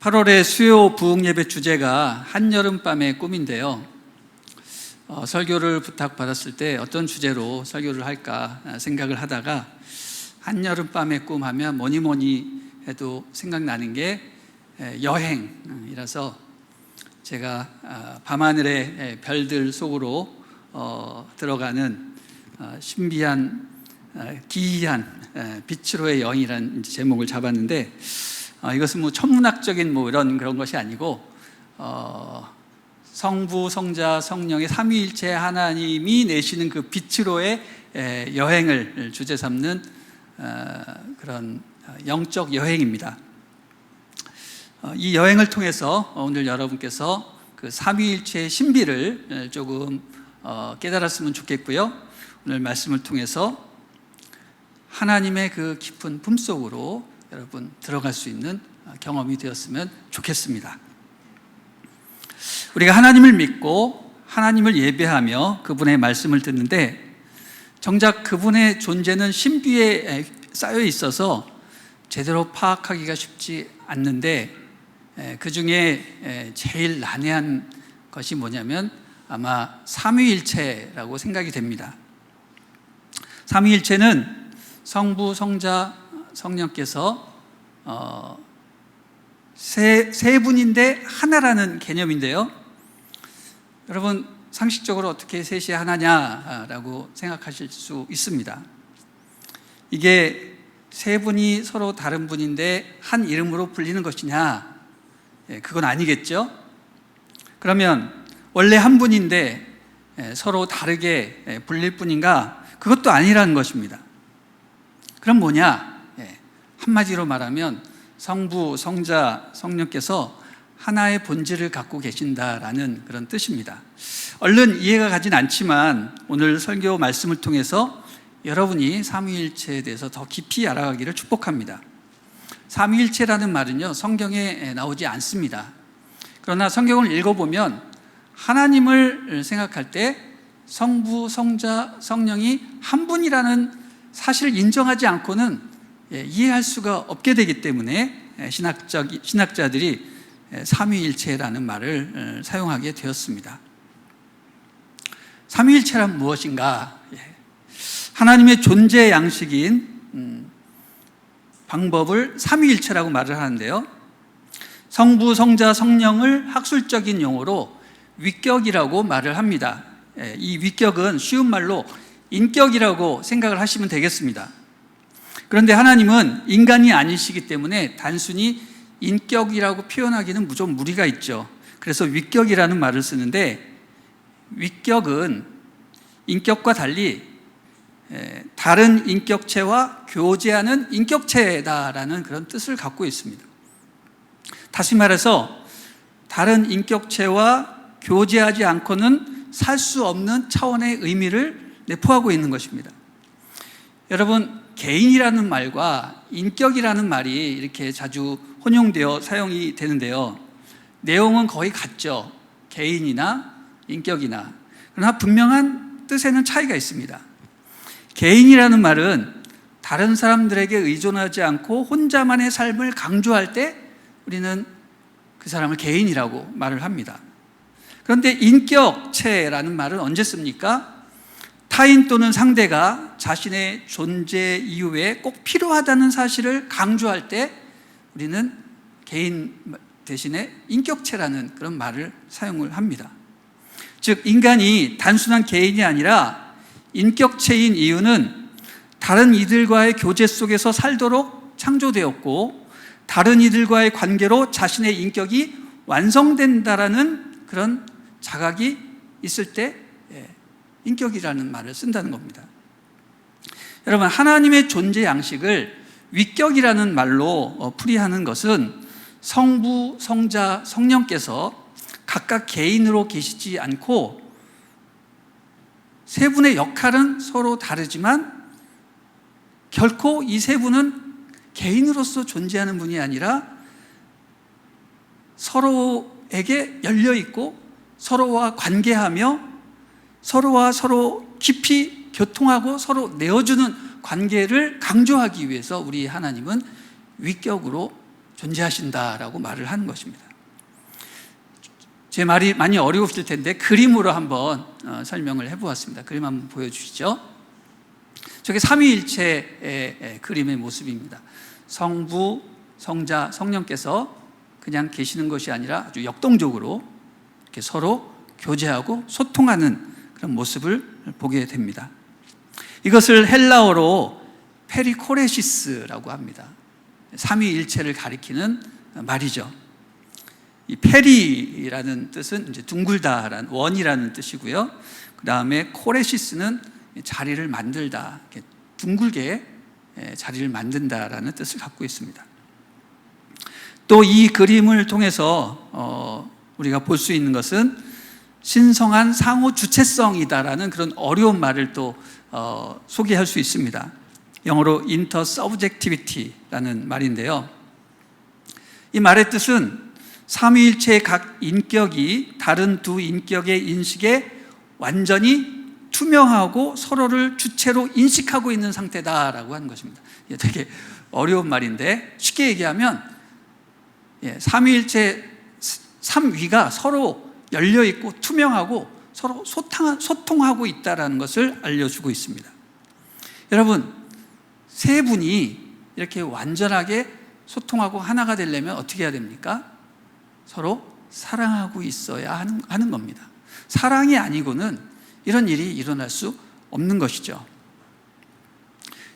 8월의 수요 부흥예배 주제가 한여름밤의 꿈인데요. 설교를 부탁받았을 때 어떤 주제로 설교를 할까 생각을 하다가 한여름밤의 꿈 하면 뭐니 해도 생각나는 게 여행이라서 제가 밤하늘의 별들 속으로 들어가는 신비한 기이한 빛으로의 여행이라는 제목을 잡았는데, 이것은 천문학적인 그런 것이 아니고 성부, 성자, 성령의 삼위일체 하나님이 내시는 그 빛으로의 여행을 주제 삼는 그런 영적 여행입니다. 이 여행을 통해서 오늘 여러분께서 그 삼위일체의 신비를 조금 깨달았으면 좋겠고요. 오늘 말씀을 통해서 하나님의 그 깊은 품속으로 여러분 들어갈 수 있는 경험이 되었으면 좋겠습니다. 우리가 하나님을 믿고 하나님을 예배하며 그분의 말씀을 듣는데, 정작 그분의 존재는 신비에 쌓여 있어서 제대로 파악하기가 쉽지 않는데, 그 중에 제일 난해한 것이 뭐냐면 아마 삼위일체라고 생각이 됩니다. 삼위일체는 성부, 성자, 성령께서 세 분인데 하나라는 개념인데요. 여러분, 상식적으로 어떻게 셋이 하나냐라고 생각하실 수 있습니다. 이게 세 분이 서로 다른 분인데 한 이름으로 불리는 것이냐? 그건 아니겠죠? 그러면 원래 한 분인데 서로 다르게 불릴 뿐인가? 그것도 아니라는 것입니다. 그럼 뭐냐? 한마디로 말하면 성부, 성자, 성령께서 하나의 본질을 갖고 계신다라는 그런 뜻입니다. 얼른 이해가 가진 않지만 오늘 설교 말씀을 통해서 여러분이 삼위일체에 대해서 더 깊이 알아가기를 축복합니다. 삼위일체라는 말은요, 성경에 나오지 않습니다. 그러나 성경을 읽어보면 하나님을 생각할 때 성부, 성자, 성령이 한 분이라는 사실을 인정하지 않고는 이해할 수가 없게 되기 때문에 신학자들이 삼위일체라는 말을 사용하게 되었습니다. 삼위일체란 무엇인가? 하나님의 존재 양식인 방법을 삼위일체라고 말을 하는데요, 성부, 성자, 성령을 학술적인 용어로 위격이라고 말을 합니다. 이 위격은 쉬운 말로 인격이라고 생각을 하시면 되겠습니다. 그런데 하나님은 인간이 아니시기 때문에 단순히 인격이라고 표현하기는 좀 무리가 있죠. 그래서 위격이라는 말을 쓰는데, 위격은 인격과 달리 다른 인격체와 교제하는 인격체다라는 그런 뜻을 갖고 있습니다. 다시 말해서 다른 인격체와 교제하지 않고는 살 수 없는 차원의 의미를 내포하고 있는 것입니다. 여러분, 개인이라는 말과 인격이라는 말이 이렇게 자주 혼용되어 사용이 되는데요, 내용은 거의 같죠. 개인이나 인격이나. 그러나 분명한 뜻에는 차이가 있습니다. 개인이라는 말은 다른 사람들에게 의존하지 않고 혼자만의 삶을 강조할 때 우리는 그 사람을 개인이라고 말을 합니다. 그런데 인격체라는 말은 언제 씁니까? 타인 또는 상대가 자신의 존재 이유에 꼭 필요하다는 사실을 강조할 때 우리는 개인 대신에 인격체라는 그런 말을 사용을 합니다. 즉, 인간이 단순한 개인이 아니라 인격체인 이유는 다른 이들과의 교제 속에서 살도록 창조되었고, 다른 이들과의 관계로 자신의 인격이 완성된다라는 그런 자각이 있을 때 인격이라는 말을 쓴다는 겁니다. 여러분, 하나님의 존재 양식을 위격이라는 말로 풀이하는 것은 성부, 성자, 성령께서 각각 개인으로 계시지 않고 세 분의 역할은 서로 다르지만 결코 이 세 분은 개인으로서 존재하는 분이 아니라 서로에게 열려있고 서로와 관계하며 서로와 서로 깊이 교통하고 서로 내어주는 관계를 강조하기 위해서 우리 하나님은 위격으로 존재하신다라고 말을 하는 것입니다. 제 말이 많이 어려우실 텐데 그림으로 한번 설명을 해보았습니다. 그림 한번 보여주시죠. 저게 삼위일체의 그림의 모습입니다. 성부, 성자, 성령께서 그냥 계시는 것이 아니라 아주 역동적으로 이렇게 서로 교제하고 소통하는 그런 모습을 보게 됩니다. 이것을 헬라어로 페리코레시스라고 합니다. 삼위일체를 가리키는 말이죠. 이 페리라는 뜻은 이제 둥글다라는 원이라는 뜻이고요. 그 다음에 코레시스는 자리를 만들다, 둥글게 자리를 만든다라는 뜻을 갖고 있습니다. 또 이 그림을 통해서 우리가 볼 수 있는 것은 신성한 상호 주체성이다라는 그런 어려운 말을 또 소개할 수 있습니다. 영어로 intersubjectivity라는 말인데요. 이 말의 뜻은 삼위일체의 각 인격이 다른 두 인격의 인식에 완전히 투명하고 서로를 주체로 인식하고 있는 상태다라고 하는 것입니다. 이게 되게 어려운 말인데 쉽게 얘기하면 삼위일체 삼위가 서로 열려있고 투명하고 서로 소통하고 있다는 것을 알려주고 있습니다. 여러분, 세 분이 이렇게 완전하게 소통하고 하나가 되려면 어떻게 해야 됩니까? 서로 사랑하고 있어야 하는 겁니다. 사랑이 아니고는 이런 일이 일어날 수 없는 것이죠.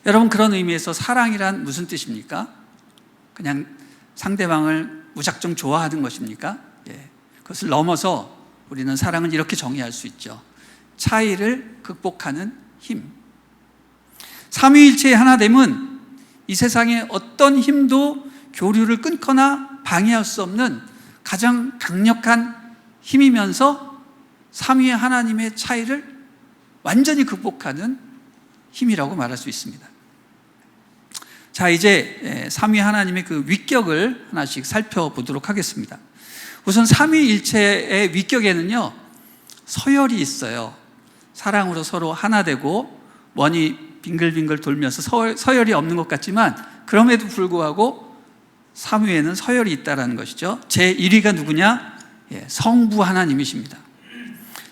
여러분, 그런 의미에서 사랑이란 무슨 뜻입니까? 그냥 상대방을 무작정 좋아하는 것입니까? 그것을 넘어서 우리는 사랑은 이렇게 정의할 수 있죠. 차이를 극복하는 힘. 삼위일체의 하나됨은 이 세상의 어떤 힘도 교류를 끊거나 방해할 수 없는 가장 강력한 힘이면서 삼위의 하나님의 차이를 완전히 극복하는 힘이라고 말할 수 있습니다. 자, 이제 삼위 하나님의 그 위격을 하나씩 살펴보도록 하겠습니다. 우선 삼위일체의 위격에는요, 서열이 있어요. 사랑으로 서로 하나 되고 원이 빙글빙글 돌면서 서열이 없는 것 같지만 그럼에도 불구하고 삼위에는 서열이 있다는 것이죠. 제1위가 누구냐? 성부 하나님이십니다.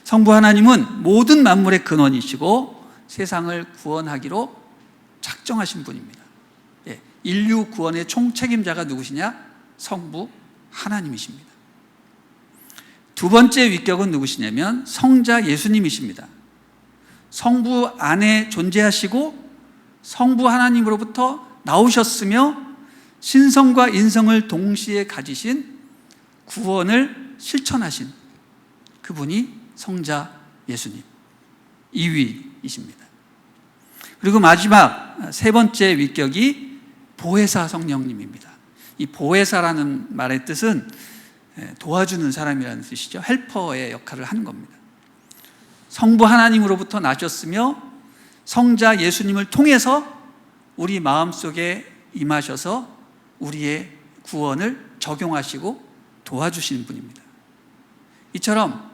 성부 하나님은 모든 만물의 근원이시고 세상을 구원하기로 작정하신 분입니다. 인류 구원의 총책임자가 누구시냐? 성부 하나님이십니다. 두 번째 위격은 누구시냐면 성자 예수님이십니다. 성부 안에 존재하시고 성부 하나님으로부터 나오셨으며 신성과 인성을 동시에 가지신 구원을 실천하신 그분이 성자 예수님 2위이십니다. 그리고 마지막 세 번째 위격이 보혜사 성령님입니다. 이 보혜사라는 말의 뜻은 도와주는 사람이라는 뜻이죠. 헬퍼의 역할을 하는 겁니다. 성부 하나님으로부터 나셨으며 성자 예수님을 통해서 우리 마음속에 임하셔서 우리의 구원을 적용하시고 도와주시는 분입니다. 이처럼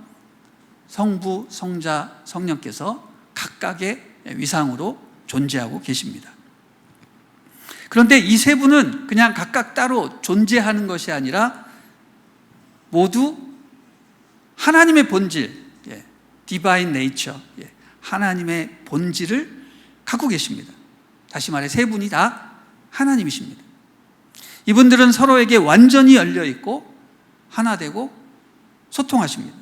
성부, 성자, 성령께서 각각의 위상으로 존재하고 계십니다. 그런데 이 세 분은 그냥 각각 따로 존재하는 것이 아니라 모두 하나님의 본질, Divine Nature, 하나님의 본질을 갖고 계십니다. 다시 말해 세 분이 다 하나님이십니다. 이분들은 서로에게 완전히 열려 있고 하나 되고 소통하십니다.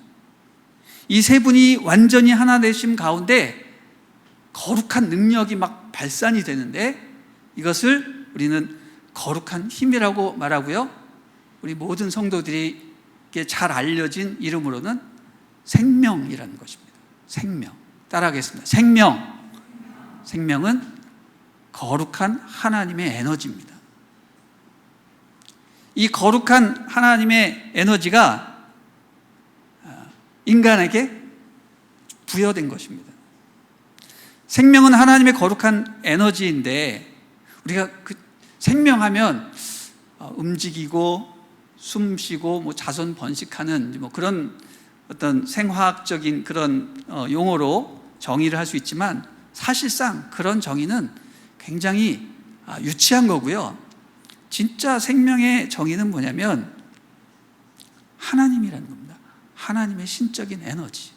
이 세 분이 완전히 하나 되심 가운데 거룩한 능력이 막 발산이 되는데 이것을 우리는 거룩한 힘이라고 말하고요. 우리 모든 성도들에게 잘 알려진 이름으로는 생명이라는 것입니다. 생명. 따라하겠습니다. 생명. 생명은 거룩한 하나님의 에너지입니다. 이 거룩한 하나님의 에너지가 인간에게 부여된 것입니다. 생명은 하나님의 거룩한 에너지인데 우리가 그 생명하면 움직이고 숨쉬고 자손 번식하는 그런 어떤 생화학적인 그런 용어로 정의를 할 수 있지만 사실상 그런 정의는 굉장히 유치한 거고요. 진짜 생명의 정의는 뭐냐면 하나님이라는 겁니다. 하나님의 신적인 에너지.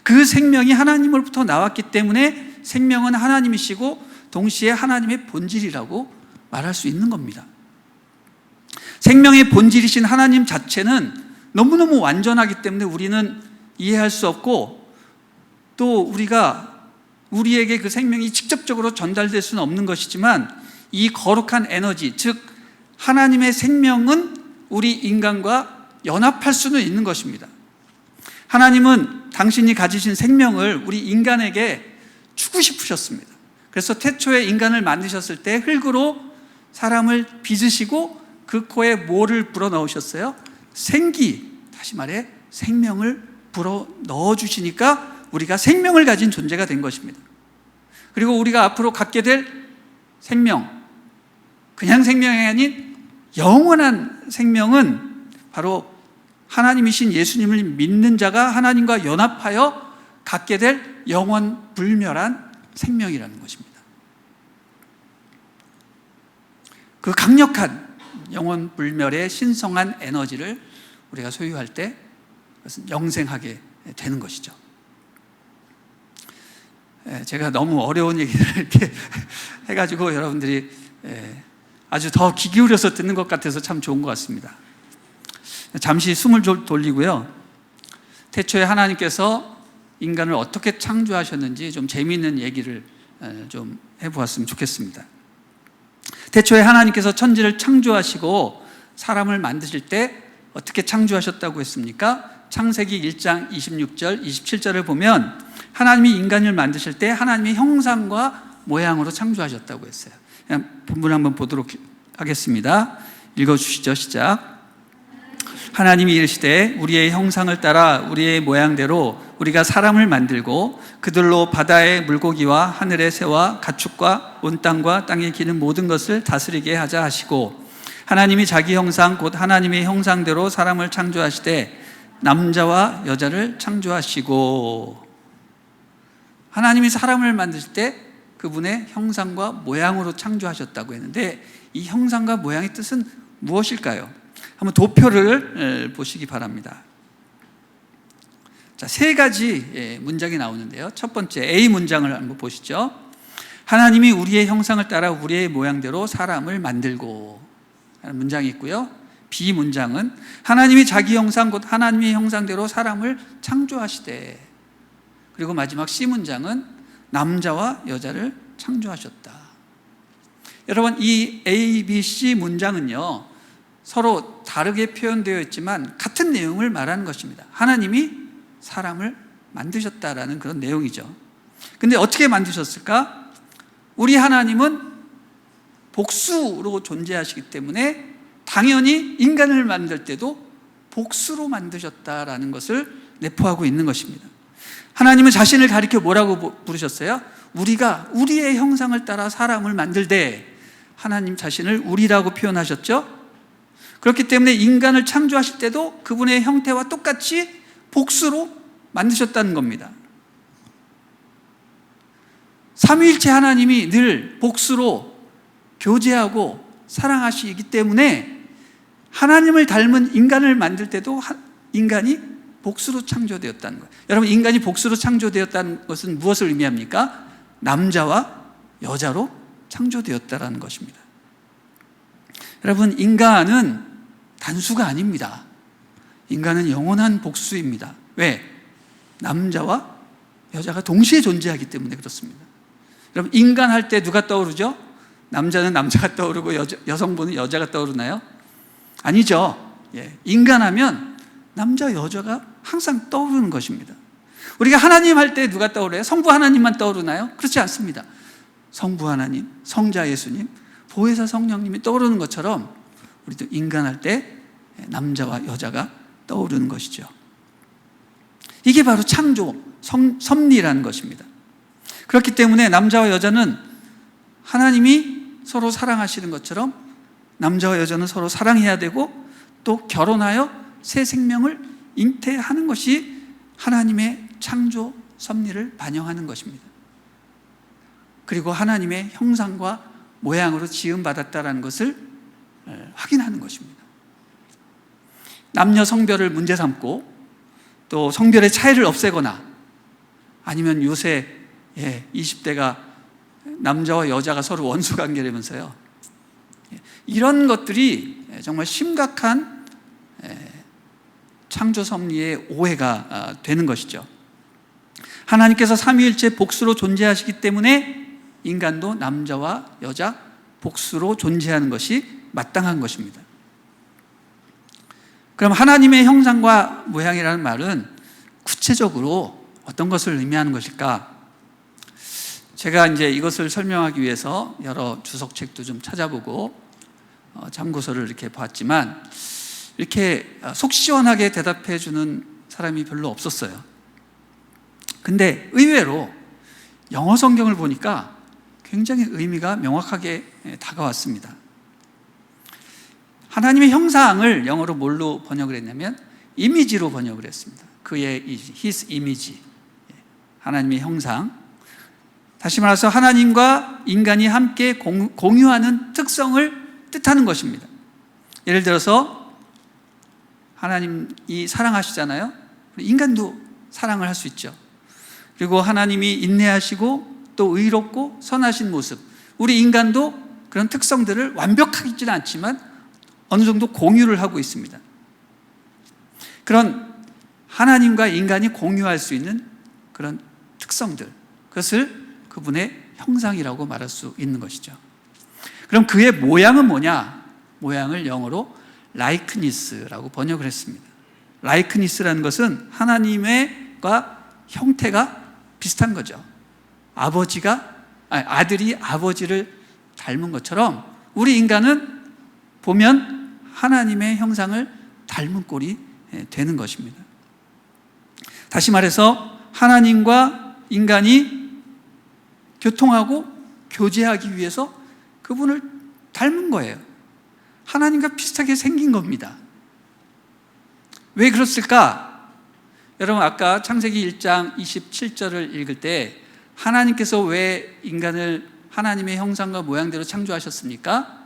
그 생명이 하나님으로부터 나왔기 때문에 생명은 하나님이시고 동시에 하나님의 본질이라고 말할 수 있는 겁니다. 생명의 본질이신 하나님 자체는 너무너무 완전하기 때문에 우리는 이해할 수 없고, 또 우리에게 그 생명이 직접적으로 전달될 수는 없는 것이지만, 이 거룩한 에너지, 즉 하나님의 생명은 우리 인간과 연합할 수는 있는 것입니다. 하나님은 당신이 가지신 생명을 우리 인간에게 주고 싶으셨습니다. 그래서 태초에 인간을 만드셨을 때 흙으로 사람을 빚으시고 그 코에 뭐를 불어넣으셨어요? 생기, 다시 말해 생명을 불어넣어 주시니까 우리가 생명을 가진 존재가 된 것입니다. 그리고 우리가 앞으로 갖게 될 생명, 그냥 생명이 아닌 영원한 생명은 바로 하나님이신 예수님을 믿는 자가 하나님과 연합하여 갖게 될 영원 불멸한 생명이라는 것입니다. 그 강력한 영원 불멸의 신성한 에너지를 우리가 소유할 때 그것은 영생하게 되는 것이죠. 제가 너무 어려운 얘기를 이렇게 해가지고 여러분들이 아주 더 귀 기울여서 듣는 것 같아서 참 좋은 것 같습니다. 잠시 숨을 돌리고요. 태초에 하나님께서 인간을 어떻게 창조하셨는지 좀 재미있는 얘기를 좀 해보았으면 좋겠습니다. 태초에 하나님께서 천지를 창조하시고 사람을 만드실 때 어떻게 창조하셨다고 했습니까? 창세기 1장 26절, 27절을 보면 하나님이 인간을 만드실 때 하나님의 형상과 모양으로 창조하셨다고 했어요. 본문 한번 보도록 하겠습니다. 읽어주시죠. 시작. 하나님이 이르시되 우리의 형상을 따라 우리의 모양대로 우리가 사람을 만들고 그들로 바다의 물고기와 하늘의 새와 가축과 온 땅과 땅에 기는 모든 것을 다스리게 하자 하시고, 하나님이 자기 형상 곧 하나님의 형상대로 사람을 창조하시되 남자와 여자를 창조하시고, 하나님이 사람을 만드실 때 그분의 형상과 모양으로 창조하셨다고 했는데, 이 형상과 모양의 뜻은 무엇일까요? 한번 도표를 보시기 바랍니다. 자, 세 가지 문장이 나오는데요. 첫 번째 A 문장을 한번 보시죠. 하나님이 우리의 형상을 따라 우리의 모양대로 사람을 만들고 하는 문장이 있고요. B 문장은 하나님이 자기 형상 곧 하나님의 형상대로 사람을 창조하시되, 그리고 마지막 C 문장은 남자와 여자를 창조하셨다. 여러분, 이 A, B, C 문장은요 서로 다르게 표현되어 있지만 같은 내용을 말하는 것입니다. 하나님이 사람을 만드셨다라는 그런 내용이죠. 근데 어떻게 만드셨을까? 우리 하나님은 복수로 존재하시기 때문에 당연히 인간을 만들 때도 복수로 만드셨다라는 것을 내포하고 있는 것입니다. 하나님은 자신을 가리켜 뭐라고 부르셨어요? 우리가 우리의 형상을 따라 사람을 만들되, 하나님 자신을 우리라고 표현하셨죠. 그렇기 때문에 인간을 창조하실 때도 그분의 형태와 똑같이 복수로 만드셨다는 겁니다. 삼위일체 하나님이 늘 복수로 교제하고 사랑하시기 때문에 하나님을 닮은 인간을 만들 때도 인간이 복수로 창조되었다는 거예요. 여러분, 인간이 복수로 창조되었다는 것은 무엇을 의미합니까? 남자와 여자로 창조되었다는 것입니다. 여러분, 인간은 단수가 아닙니다. 인간은 영원한 복수입니다. 왜? 남자와 여자가 동시에 존재하기 때문에 그렇습니다. 여러분, 인간 할 때 누가 떠오르죠? 남자는 남자가 떠오르고 여성분은 여자가 떠오르나요? 아니죠. 인간하면 남자, 여자가 항상 떠오르는 것입니다. 우리가 하나님 할 때 누가 떠오르요? 성부 하나님만 떠오르나요? 그렇지 않습니다. 성부 하나님, 성자 예수님, 보혜사 성령님이 떠오르는 것처럼 우리도 인간할 때 남자와 여자가 떠오르는 것이죠. 이게 바로 창조, 섭리라는 것입니다. 그렇기 때문에 남자와 여자는 하나님이 서로 사랑하시는 것처럼 남자와 여자는 서로 사랑해야 되고, 또 결혼하여 새 생명을 잉태하는 것이 하나님의 창조 섭리를 반영하는 것입니다. 그리고 하나님의 형상과 모양으로 지음받았다는 것을 확인하는 것입니다. 남녀 성별을 문제 삼고 또 성별의 차이를 없애거나 아니면 요새 20대가 남자와 여자가 서로 원수 관계라면서요. 이런 것들이 정말 심각한 창조 섭리의 오해가 되는 것이죠. 하나님께서 삼위일체 복수로 존재하시기 때문에 인간도 남자와 여자 복수로 존재하는 것이 마땅한 것입니다. 그럼 하나님의 형상과 모양이라는 말은 구체적으로 어떤 것을 의미하는 것일까? 제가 이제 이것을 설명하기 위해서 여러 주석책도 좀 찾아보고 참고서를 이렇게 봤지만 이렇게 속 시원하게 대답해 주는 사람이 별로 없었어요. 근데 의외로 영어 성경을 보니까 굉장히 의미가 명확하게 다가왔습니다. 하나님의 형상을 영어로 뭘로 번역을 했냐면 이미지로 번역을 했습니다. 그의 his image, 하나님의 형상. 다시 말해서 하나님과 인간이 함께 공유하는 특성을 뜻하는 것입니다. 예를 들어서 하나님이 사랑하시잖아요. 인간도 사랑을 할 수 있죠. 그리고 하나님이 인내하시고 또 의롭고 선하신 모습, 우리 인간도 그런 특성들을 완벽하지는 않지만 어느 정도 공유를 하고 있습니다. 그런 하나님과 인간이 공유할 수 있는 그런 특성들, 그것을 그분의 형상이라고 말할 수 있는 것이죠. 그럼 그의 모양은 뭐냐? 모양을 영어로 likeness라고 번역을 했습니다. likeness라는 것은 하나님과 형태가 비슷한 거죠. 아들이 아버지를 닮은 것처럼 우리 인간은 보면 하나님의 형상을 닮은 꼴이 되는 것입니다. 다시 말해서 하나님과 인간이 교통하고 교제하기 위해서 그분을 닮은 거예요. 하나님과 비슷하게 생긴 겁니다. 왜 그렇을까? 여러분 아까 창세기 1장 27절을 읽을 때 하나님께서 왜 인간을 하나님의 형상과 모양대로 창조하셨습니까?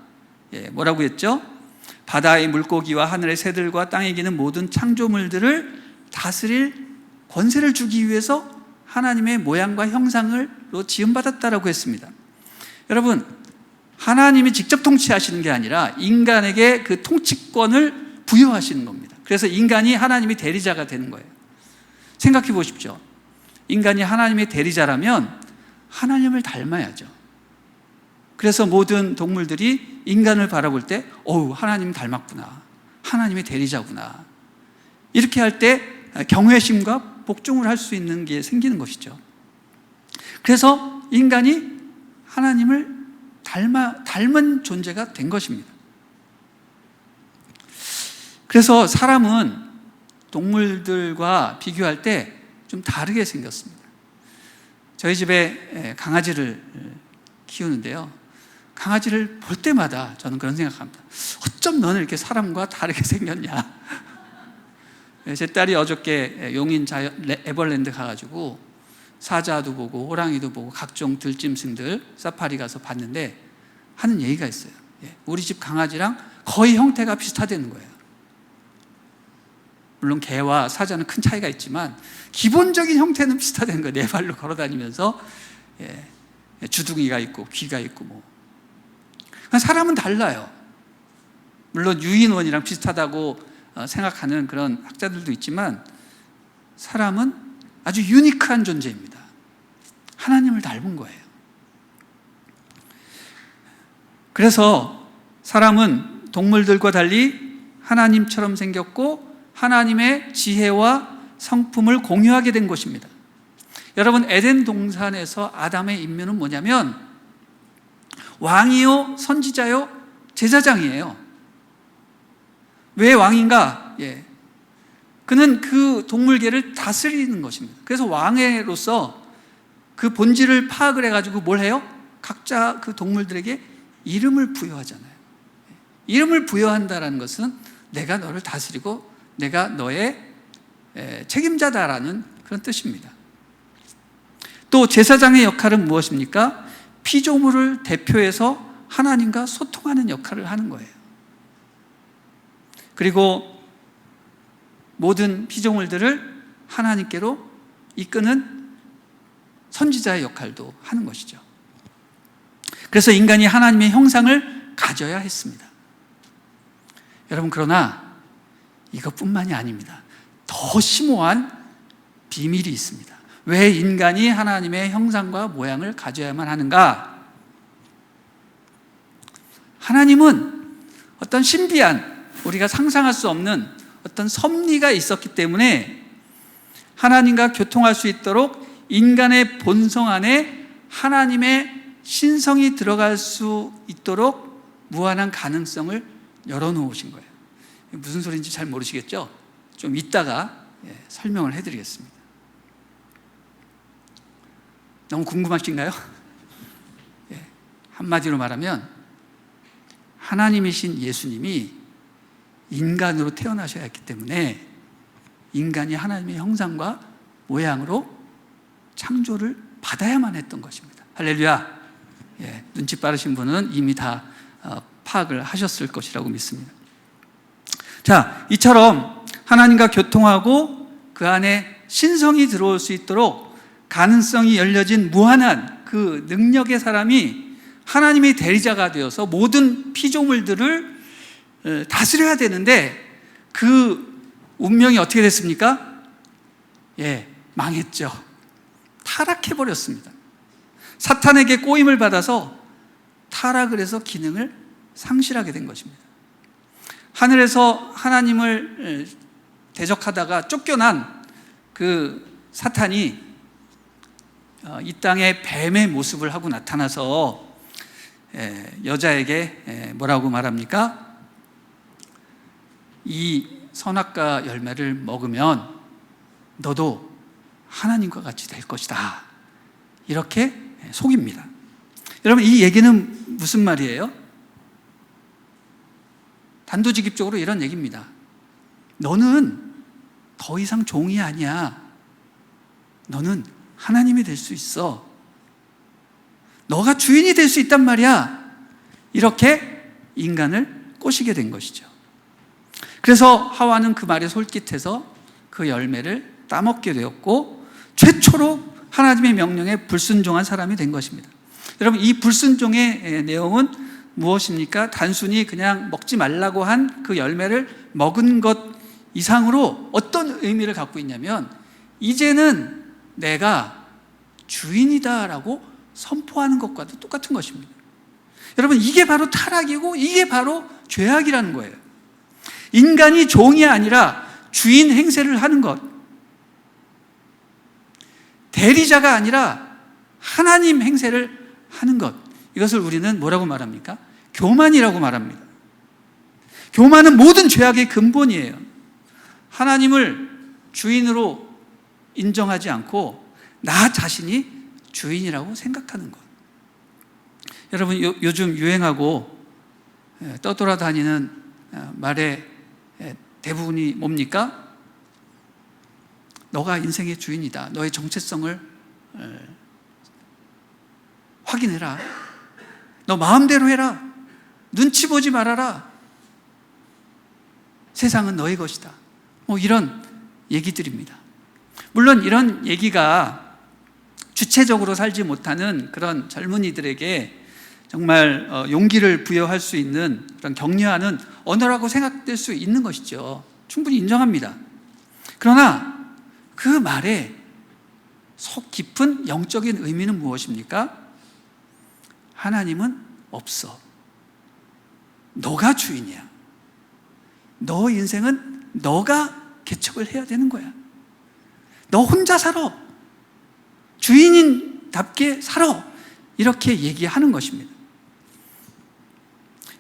뭐라고 했죠? 바다의 물고기와 하늘의 새들과 땅에 기는 모든 창조물들을 다스릴 권세를 주기 위해서 하나님의 모양과 형상으로 지음받았다라고 했습니다. 여러분, 하나님이 직접 통치하시는 게 아니라 인간에게 그 통치권을 부여하시는 겁니다. 그래서 인간이 하나님의 대리자가 되는 거예요. 생각해 보십시오. 인간이 하나님의 대리자라면 하나님을 닮아야죠. 그래서 모든 동물들이 인간을 바라볼 때 하나님 닮았구나, 하나님의 대리자구나, 이렇게 할 때 경외심과 복종을 할 수 있는 게 생기는 것이죠. 그래서 인간이 하나님을 닮은 존재가 된 것입니다. 그래서 사람은 동물들과 비교할 때 좀 다르게 생겼습니다. 저희 집에 강아지를 키우는데요, 강아지를 볼 때마다 저는 그런 생각합니다. 어쩜 너는 이렇게 사람과 다르게 생겼냐. 제 딸이 어저께 용인 에버랜드 가가지고 사자도 보고 호랑이도 보고 각종 들짐승들 사파리 가서 봤는데 하는 얘기가 있어요. 우리 집 강아지랑 거의 형태가 비슷하다는 거예요. 물론 개와 사자는 큰 차이가 있지만 기본적인 형태는 비슷하다는 거예요. 네 발로 걸어다니면서 주둥이가 있고 귀가 있고 사람은 달라요. 물론 유인원이랑 비슷하다고 생각하는 그런 학자들도 있지만 사람은 아주 유니크한 존재입니다. 하나님을 닮은 거예요. 그래서 사람은 동물들과 달리 하나님처럼 생겼고 하나님의 지혜와 성품을 공유하게 된 것입니다. 여러분, 에덴 동산에서 아담의 임무는 뭐냐면 왕이요, 선지자요, 제사장이에요. 왜 왕인가? 그는 그 동물계를 다스리는 것입니다. 그래서 왕으로서 그 본질을 파악을 해가지고 뭘 해요? 각자 그 동물들에게 이름을 부여하잖아요. 이름을 부여한다는 것은 내가 너를 다스리고 내가 너의 책임자다라는 그런 뜻입니다. 또 제사장의 역할은 무엇입니까? 피조물을 대표해서 하나님과 소통하는 역할을 하는 거예요. 그리고 모든 피조물들을 하나님께로 이끄는 선지자의 역할도 하는 것이죠. 그래서 인간이 하나님의 형상을 가져야 했습니다. 여러분, 그러나 이것뿐만이 아닙니다. 더 심오한 비밀이 있습니다. 왜 인간이 하나님의 형상과 모양을 가져야만 하는가? 하나님은 어떤 신비한, 우리가 상상할 수 없는 어떤 섭리가 있었기 때문에 하나님과 교통할 수 있도록 인간의 본성 안에 하나님의 신성이 들어갈 수 있도록 무한한 가능성을 열어놓으신 거예요. 무슨 소리인지 잘 모르시겠죠? 좀 이따가 설명을 해드리겠습니다. 너무 궁금하신가요? 한마디로 말하면 하나님이신 예수님이 인간으로 태어나셔야 했기 때문에 인간이 하나님의 형상과 모양으로 창조를 받아야만 했던 것입니다. 할렐루야. 눈치 빠르신 분은 이미 다 파악을 하셨을 것이라고 믿습니다. 자, 이처럼 하나님과 교통하고 그 안에 신성이 들어올 수 있도록 가능성이 열려진 무한한 그 능력의 사람이 하나님의 대리자가 되어서 모든 피조물들을 다스려야 되는데 그 운명이 어떻게 됐습니까? 망했죠. 타락해버렸습니다. 사탄에게 꼬임을 받아서 타락을 해서 기능을 상실하게 된 것입니다. 하늘에서 하나님을 대적하다가 쫓겨난 그 사탄이 이 땅에 뱀의 모습을 하고 나타나서 여자에게 뭐라고 말합니까? 이 선악과 열매를 먹으면 너도 하나님과 같이 될 것이다. 이렇게 속입니다. 여러분, 이 얘기는 무슨 말이에요? 단도직입적으로 이런 얘기입니다. 너는 더 이상 종이 아니야. 너는 하나님이 될 수 있어. 너가 주인이 될 수 있단 말이야. 이렇게 인간을 꼬시게 된 것이죠. 그래서 하와는 그 말에 솔깃해서 그 열매를 따먹게 되었고 최초로 하나님의 명령에 불순종한 사람이 된 것입니다. 여러분, 이 불순종의 내용은 무엇입니까? 단순히 그냥 먹지 말라고 한 그 열매를 먹은 것 이상으로 어떤 의미를 갖고 있냐면 이제는 내가 주인이다라고 선포하는 것과도 똑같은 것입니다. 여러분, 이게 바로 타락이고 이게 바로 죄악이라는 거예요. 인간이 종이 아니라 주인 행세를 하는 것, 대리자가 아니라 하나님 행세를 하는 것, 이것을 우리는 뭐라고 말합니까? 교만이라고 말합니다. 교만은 모든 죄악의 근본이에요. 하나님을 주인으로 인정하지 않고 나 자신이 주인이라고 생각하는 것. 여러분, 요즘 유행하고 떠돌아다니는 말의 대부분이 뭡니까? 너가 인생의 주인이다. 너의 정체성을 확인해라. 너 마음대로 해라. 눈치 보지 말아라. 세상은 너의 것이다. 이런 얘기들입니다. 물론 이런 얘기가 주체적으로 살지 못하는 그런 젊은이들에게 정말 용기를 부여할 수 있는 그런 격려하는 언어라고 생각될 수 있는 것이죠. 충분히 인정합니다. 그러나 그 말에 속 깊은 영적인 의미는 무엇입니까? 하나님은 없어. 너가 주인이야. 너 인생은 너가 개척을 해야 되는 거야. 너 혼자 살아. 주인인답게 살아. 이렇게 얘기하는 것입니다.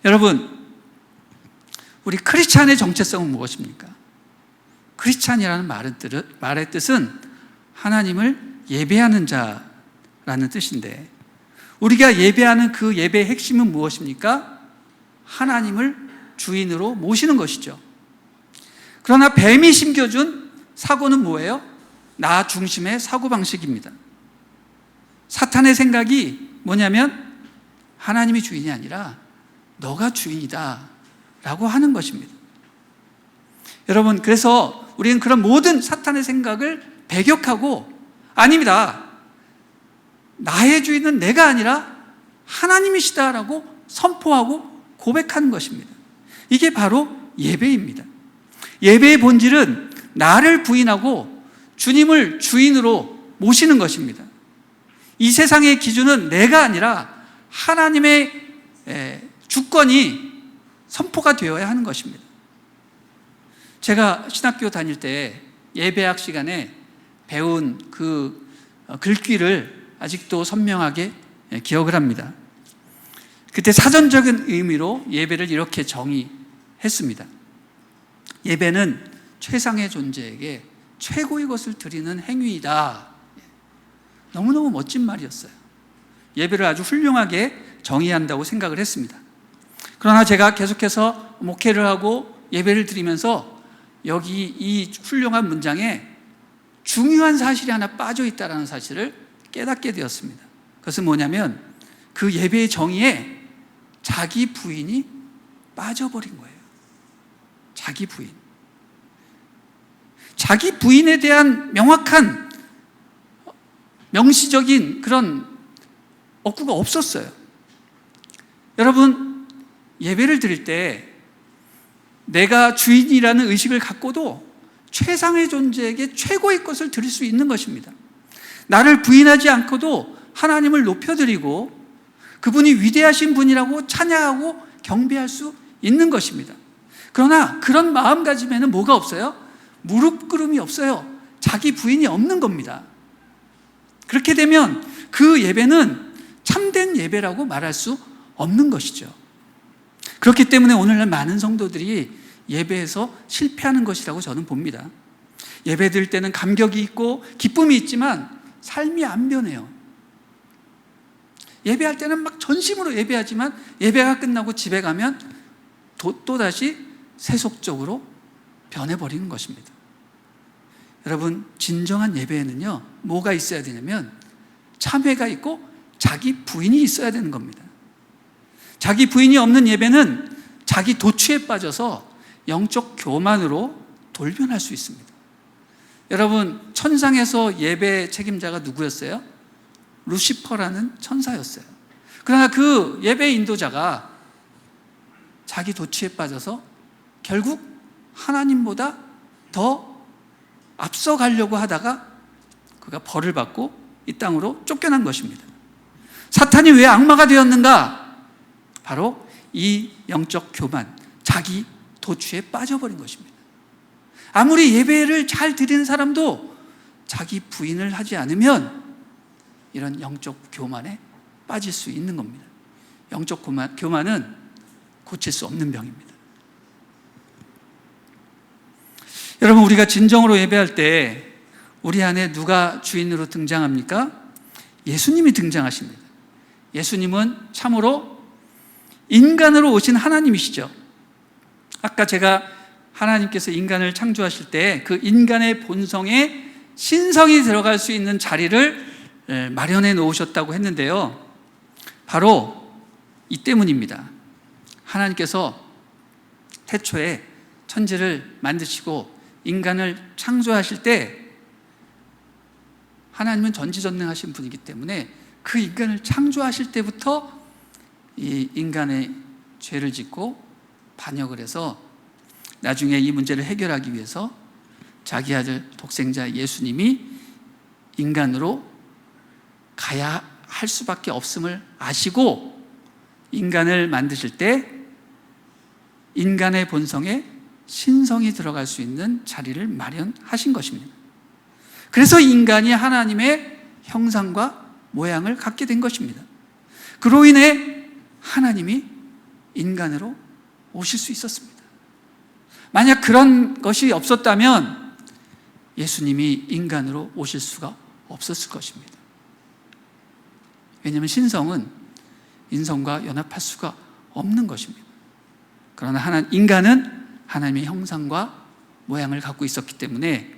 여러분, 우리 크리스찬의 정체성은 무엇입니까? 크리스찬이라는 말의 뜻은 하나님을 예배하는 자라는 뜻인데 우리가 예배하는 그 예배의 핵심은 무엇입니까? 하나님을 주인으로 모시는 것이죠. 그러나 뱀이 심겨준 사고는 뭐예요? 나 중심의 사고방식입니다. 사탄의 생각이 뭐냐면 하나님이 주인이 아니라 너가 주인이다 라고 하는 것입니다. 여러분, 그래서 우리는 그런 모든 사탄의 생각을 배격하고, 아닙니다, 나의 주인은 내가 아니라 하나님이시다라고 선포하고 고백하는 것입니다. 이게 바로 예배입니다. 예배의 본질은 나를 부인하고 주님을 주인으로 모시는 것입니다. 이 세상의 기준은 내가 아니라 하나님의 주권이 선포가 되어야 하는 것입니다. 제가 신학교 다닐 때 예배학 시간에 배운 그 글귀를 아직도 선명하게 기억을 합니다. 그때 사전적인 의미로 예배를 이렇게 정의했습니다. 예배는 최상의 존재에게 최고의 것을 드리는 행위이다. 너무너무 멋진 말이었어요. 예배를 아주 훌륭하게 정의한다고 생각을 했습니다. 그러나 제가 계속해서 목회를 하고 예배를 드리면서 여기 이 훌륭한 문장에 중요한 사실이 하나 빠져 있다는 사실을 깨닫게 되었습니다. 그것은 뭐냐면 그 예배의 정의에 자기 부인이 빠져버린 거예요. 자기 부인. 자기 부인에 대한 명확한 명시적인 그런 억구가 없었어요. 여러분, 예배를 드릴 때 내가 주인이라는 의식을 갖고도 최상의 존재에게 최고의 것을 드릴 수 있는 것입니다. 나를 부인하지 않고도 하나님을 높여드리고 그분이 위대하신 분이라고 찬양하고 경배할 수 있는 것입니다. 그러나 그런 마음가짐에는 뭐가 없어요? 무릎 꿇음이 없어요. 자기 부인이 없는 겁니다. 그렇게 되면 그 예배는 참된 예배라고 말할 수 없는 것이죠. 그렇기 때문에 오늘날 많은 성도들이 예배에서 실패하는 것이라고 저는 봅니다. 예배 드릴 때는 감격이 있고 기쁨이 있지만 삶이 안 변해요. 예배할 때는 막 전심으로 예배하지만 예배가 끝나고 집에 가면 또다시 세속적으로 변해버리는 것입니다. 여러분, 진정한 예배에는요, 뭐가 있어야 되냐면 참회가 있고 자기 부인이 있어야 되는 겁니다. 자기 부인이 없는 예배는 자기 도취에 빠져서 영적 교만으로 돌변할 수 있습니다. 여러분, 천상에서 예배 책임자가 누구였어요? 루시퍼라는 천사였어요. 그러나 그 예배 인도자가 자기 도취에 빠져서 결국 하나님보다 더 앞서가려고 하다가 그가 벌을 받고 이 땅으로 쫓겨난 것입니다. 사탄이 왜 악마가 되었는가? 바로 이 영적 교만, 자기 도취에 빠져버린 것입니다. 아무리 예배를 잘 드리는 사람도 자기 부인을 하지 않으면 이런 영적 교만에 빠질 수 있는 겁니다. 영적 교만은 고칠 수 없는 병입니다. 여러분, 우리가 진정으로 예배할 때 우리 안에 누가 주인으로 등장합니까? 예수님이 등장하십니다. 예수님은 참으로 인간으로 오신 하나님이시죠. 아까 제가 하나님께서 인간을 창조하실 때 그 인간의 본성에 신성이 들어갈 수 있는 자리를 마련해 놓으셨다고 했는데요. 바로 이 때문입니다. 하나님께서 태초에 천지를 만드시고 인간을 창조하실 때 하나님은 전지전능하신 분이기 때문에 그 인간을 창조하실 때부터 이 인간의 죄를 짓고 반역을 해서 나중에 이 문제를 해결하기 위해서 자기 아들 독생자 예수님이 인간으로 가야 할 수밖에 없음을 아시고 인간을 만드실 때 인간의 본성에 신성이 들어갈 수 있는 자리를 마련하신 것입니다. 그래서 인간이 하나님의 형상과 모양을 갖게 된 것입니다. 그로 인해 하나님이 인간으로 오실 수 있었습니다. 만약 그런 것이 없었다면 예수님이 인간으로 오실 수가 없었을 것입니다. 왜냐하면 신성은 인성과 연합할 수가 없는 것입니다. 그러나 인간은 하나님의 형상과 모양을 갖고 있었기 때문에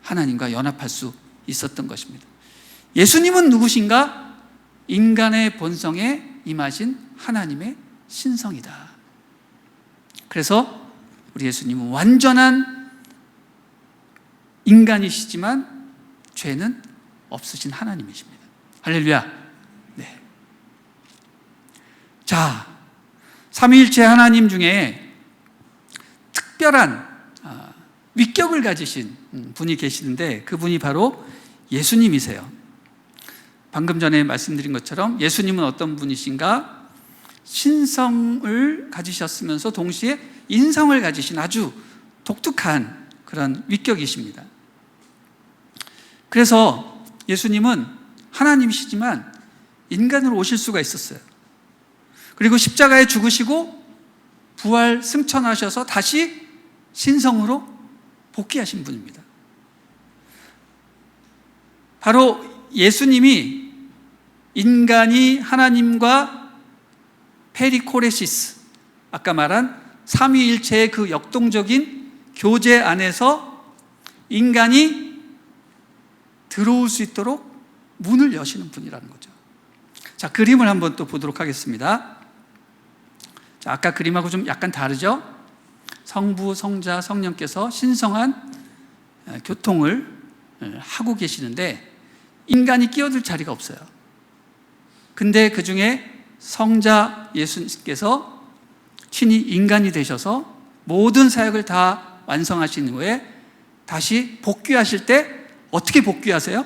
하나님과 연합할 수 있었던 것입니다. 예수님은 누구신가? 인간의 본성에 임하신 하나님의 신성이다. 그래서 우리 예수님은 완전한 인간이시지만 죄는 없으신 하나님이십니다. 할렐루야. 네. 자, 삼위일체 하나님 중에 특별한 위격을 가지신 분이 계시는데 그분이 바로 예수님이세요. 방금 전에 말씀드린 것처럼 예수님은 어떤 분이신가? 신성을 가지셨으면서 동시에 인성을 가지신 아주 독특한 그런 위격이십니다. 그래서 예수님은 하나님이시지만 인간으로 오실 수가 있었어요. 그리고 십자가에 죽으시고 부활 승천하셔서 다시 신성으로 복귀하신 분입니다. 바로 예수님이 인간이 하나님과 페리코레시스, 아까 말한 삼위일체의 그 역동적인 교제 안에서 인간이 들어올 수 있도록 문을 여시는 분이라는 거죠. 자, 그림을 한번 또 보도록 하겠습니다. 자, 아까 그림하고 좀 약간 다르죠? 성부, 성자, 성령께서 신성한 교통을 하고 계시는데 인간이 끼어들 자리가 없어요. 근데 그 중에 성자 예수님께서 친히 인간이 되셔서 모든 사역을 다 완성하신 후에 다시 복귀하실 때 어떻게 복귀하세요?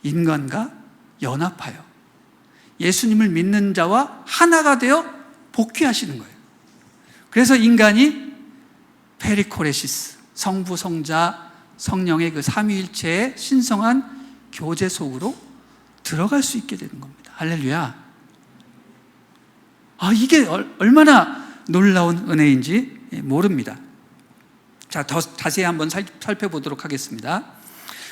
인간과 연합하여 예수님을 믿는 자와 하나가 되어 복귀하시는 거예요. 그래서 인간이 페리코레시스, 성부, 성자, 성령의 그 삼위일체의 신성한 교제 속으로 들어갈 수 있게 되는 겁니다. 할렐루야. 이게 얼마나 놀라운 은혜인지 모릅니다. 자, 더 자세히 한번 살펴보도록 하겠습니다.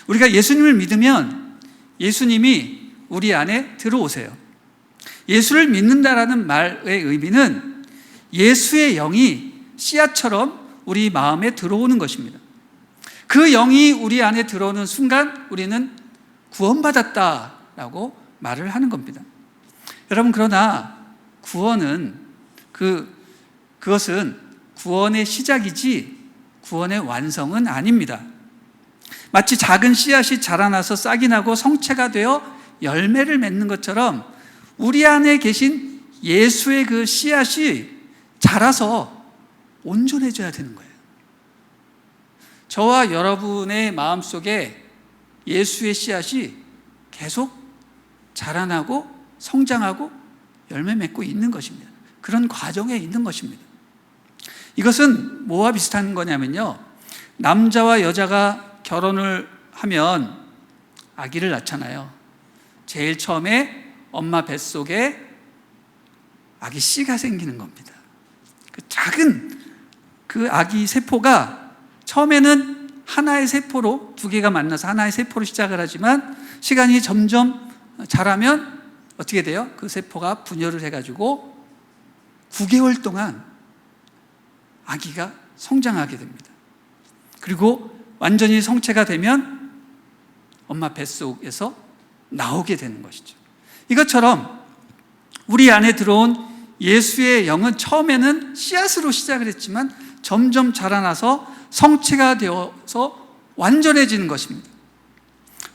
우리가 예수님을 믿으면 예수님이 우리 안에 들어오세요. 예수를 믿는다라는 말의 의미는 예수의 영이 씨앗처럼 우리 마음에 들어오는 것입니다. 그 영이 우리 안에 들어오는 순간 우리는 구원받았다라고 말을 하는 겁니다. 여러분, 그러나 구원은 그것은 구원의 시작이지 구원의 완성은 아닙니다. 마치 작은 씨앗이 자라나서 싹이 나고 성체가 되어 열매를 맺는 것처럼 우리 안에 계신 예수의 그 씨앗이 자라서 온전해져야 되는 거예요. 저와 여러분의 마음속에 예수의 씨앗이 계속 자라나고 성장하고 열매 맺고 있는 것입니다. 그런 과정에 있는 것입니다. 이것은 뭐와 비슷한 거냐면요, 남자와 여자가 결혼을 하면 아기를 낳잖아요. 제일 처음에 엄마 뱃속에 아기 씨가 생기는 겁니다. 그 작은 그 아기 세포가 처음에는 하나의 세포로, 두 개가 만나서 하나의 세포로 시작을 하지만 시간이 점점 자라면 어떻게 돼요? 그 세포가 분열을 해가지고 9개월 동안 아기가 성장하게 됩니다. 그리고 완전히 성체가 되면 엄마 뱃속에서 나오게 되는 것이죠. 이것처럼 우리 안에 들어온 예수의 영은 처음에는 씨앗으로 시작을 했지만 점점 자라나서 성체가 되어서 완전해지는 것입니다.